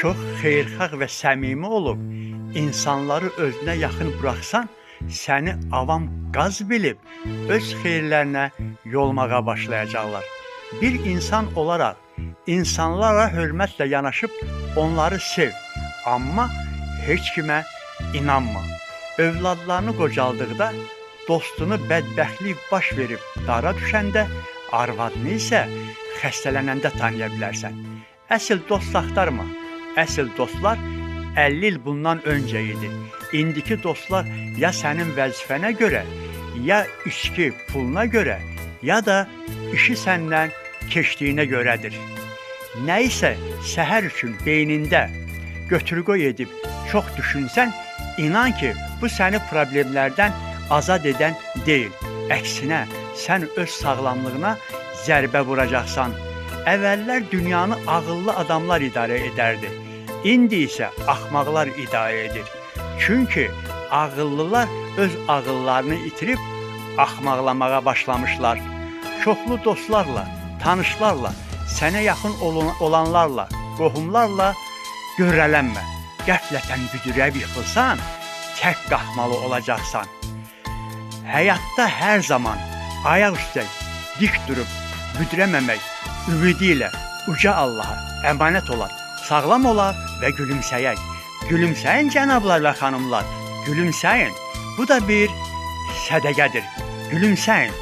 Çox xeyirxah və səmimi olub, insanları özünə yaxın buraxsan, səni avam qaz bilib, öz xeyirlərinə yolmağa başlayacaqlar. Bir insan olaraq, insanlara hörmətlə yanaşıb, onları sev, amma heç kimə inanma. Övladlarını qocaldıqda, dostunu bədbəxtlik baş verib dara düşəndə, arvadını isə xəstələnəndə tanıya bilərsən. Əsl dost axtarma. Əsl dostlar 50 il bundan öncə idi. İndiki dostlar ya sənin vəzifənə görə, ya içki puluna görə, ya da işi səndən keçdiyinə görədir. Nə isə səhər üçün beynində götür-qoy edib çox düşünsən, inan ki, bu səni problemlərdən azad edən deyil. Əksinə, sən öz sağlamlığına zərbə vuracaqsan. Əvvəllər dünyanı ağıllı adamlar idarə edərdi. İndi isə axmaqlar idarə edir. Çünki ağıllılar öz ağıllarını itirib axmaqlamağa başlamışlar. Çoxlu dostlarla, tanışlarla, sənə yaxın olanlarla, qohumlarla görələnmə. Qəflətən büdürə yıxılsan, tək qalxmalı olacaqsan. Həyatda hər zaman ayaq üstə dik durub büdürəməmək ümidi ilə uca Allaha əmanət olar, sağlam olar və gülümsəyək. Gülümsəyin cənablar və xanımlar, gülümsəyin. Bu da bir sədəqədir. Gülümsəyin.